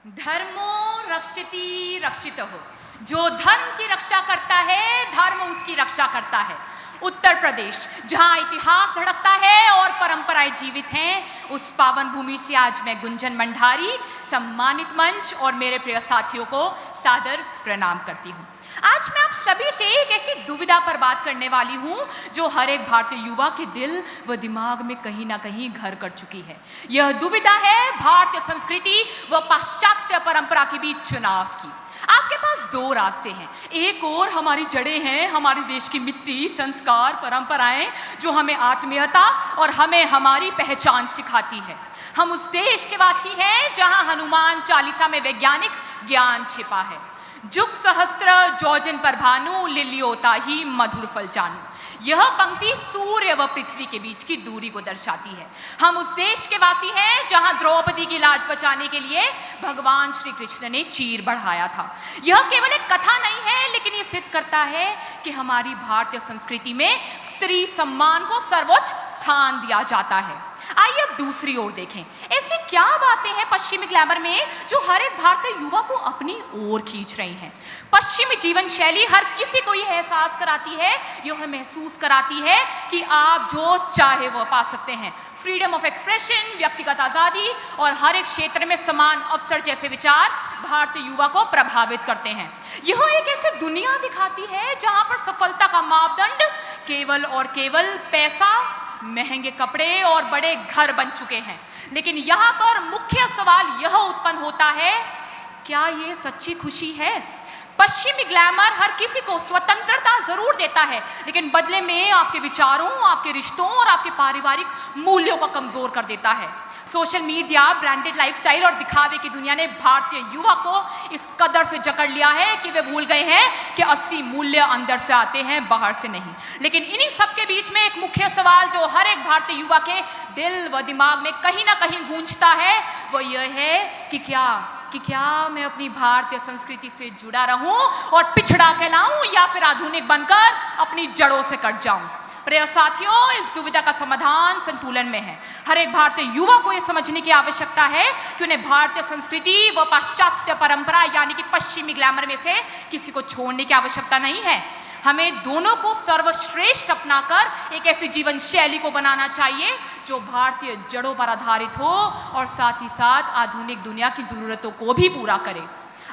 धर्मो रक्षति रक्षितः। जो धर्म की रक्षा करता है, धर्म उसकी रक्षा करता है। उत्तर प्रदेश, जहां इतिहास धड़कता है और परंपराएं जीवित हैं, उस पावन भूमि से आज मैं गुंजन मंडारी सम्मानित मंच और मेरे प्रिय साथियों को सादर प्रणाम करती हूं। आज मैं आप सभी से एक ऐसी दुविधा पर बात करने वाली हूं जो हर एक भारतीय युवा के दिल व दिमाग में कहीं ना कहीं घर कर चुकी है। यह दुविधा है भारतीय संस्कृति व पाश्चात्य परंपरा के बीच चुनाव की। आपके पास दो रास्ते हैं। एक और हमारी जड़ें हैं, हमारे देश की मिट्टी, संस्कार, परंपराएं जो हमें आत्मीयता और हमें हमारी पहचान सिखाती है। हम उस देश के वासी हैं जहां हनुमान चालीसा में वैज्ञानिक ज्ञान छिपा है। जुग सहस्त्र जोजन पर भानु, लिलियोता ही मधुर फल जानू। यह पंक्ति सूर्य व पृथ्वी के बीच की दूरी को दर्शाती है। हम उस देश के वासी हैं जहां द्रौपदी की लाज बचाने के लिए भगवान श्री कृष्ण ने चीर बढ़ाया था। यह केवल एक कथा नहीं है, लेकिन यह सिद्ध करता है कि हमारी भारतीय संस्कृति में स्त्री सम्मान को सर्वोच्च स्थान दिया जाता है। आइए अब दूसरी ओर देखें। ऐसी क्या बातें हैं पश्चिमी ग्लैमर में जो हर एक भारतीय युवा को अपनी ओर खींच रही हैं। पश्चिमी जीवन शैली हर किसी को यह एहसास कराती है, यह महसूस कराती है कि आप जो चाहे वह पा सकते हैं। फ्रीडम ऑफ एक्सप्रेशन, व्यक्तिगत आज़ादी और हर एक क्षेत्र में समान अवसर जैसे विचार भारतीय युवा को प्रभावित करते हैं। यह एक ऐसी दुनिया दिखाती है जहां पर सफलता का मापदंड केवल और केवल पैसा, महंगे कपड़े और बड़े घर बन चुके हैं। लेकिन यहाँ पर मुख्य सवाल यह उत्पन्न होता है, क्या ये सच्ची खुशी है? पश्चिमी ग्लैमर हर किसी को स्वतंत्रता जरूर देता है, लेकिन बदले में आपके विचारों, आपके रिश्तों और आपके पारिवारिक मूल्यों को कमजोर कर देता है। सोशल मीडिया, ब्रांडेड लाइफस्टाइल और दिखावे की दुनिया ने भारतीय युवा को इस कदर से जकड़ लिया है कि वे भूल गए हैं कि असली मूल्य अंदर से आते हैं, बाहर से नहीं। लेकिन इन्हीं सब के बीच में एक मुख्य सवाल जो हर एक भारतीय युवा के दिल व दिमाग में कहीं ना कहीं गूंजता है, वो यह है कि क्या मैं अपनी भारतीय संस्कृति से जुड़ा रहूं और पिछड़ा कहलाऊं, या फिर आधुनिक बनकर अपनी जड़ों से कट जाऊं। प्रिय साथियों, इस दुविधा का समाधान संतुलन में है। हर एक भारतीय युवा को यह समझने की आवश्यकता है कि उन्हें भारतीय संस्कृति व पाश्चात्य परंपरा यानी कि पश्चिमी ग्लैमर में से किसी को छोड़ने की आवश्यकता नहीं है। हमें दोनों को सर्वश्रेष्ठ अपनाकर एक ऐसी जीवन शैली को बनाना चाहिए जो भारतीय जड़ों पर आधारित हो और साथ ही साथ आधुनिक दुनिया की जरूरतों को भी पूरा करे।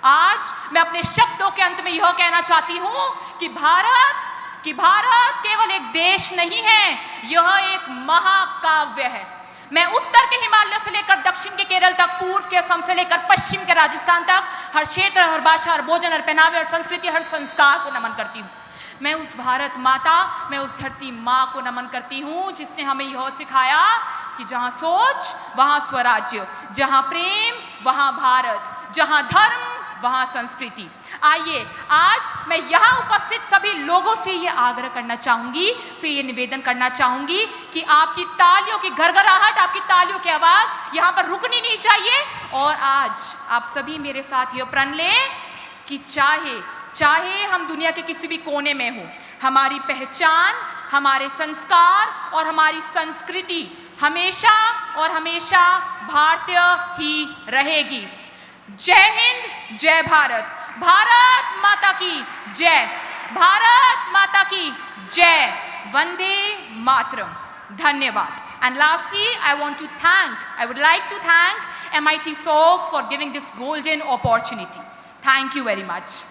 आज मैं अपने शब्दों के अंत में यह कहना चाहती हूं कि भारत केवल एक देश नहीं है, यह एक महाकाव्य है। मैं उत्तर के हिमालय से लेकर दक्षिण के केरल तक, पूर्व के असम से लेकर पश्चिम के राजस्थान तक, हर क्षेत्र, हर भाषा, हर भोजन, हर पहनावे, हर संस्कृति, हर संस्कार को नमन करती हूँ। मैं उस भारत माता, मैं उस धरती माँ को नमन करती हूँ जिसने हमें यह सिखाया कि जहाँ सोच वहाँ स्वराज्य, जहाँ प्रेम वहाँ भारत, जहाँ धर्म वहाँ संस्कृति। आइए आज मैं यहाँ उपस्थित सभी लोगों से ये आग्रह करना चाहूंगी, ये निवेदन करना चाहूंगी कि आपकी तालियों की गड़गड़ाहट, आपकी तालियों की आवाज यहाँ पर रुकनी नहीं चाहिए। और आज आप सभी मेरे साथ ये प्रण लें कि चाहे हम दुनिया के किसी भी कोने में हो, हमारी पहचान, हमारे संस्कार और हमारी संस्कृति हमेशा और हमेशा भारतीय ही रहेगी। जय हिंद, जय भारत, भारत माता की जय, भारत माता की जय, वंदे मातरम। धन्यवाद। And lastly, I would like to thank MIT SOG for giving this golden opportunity. Thank you very much.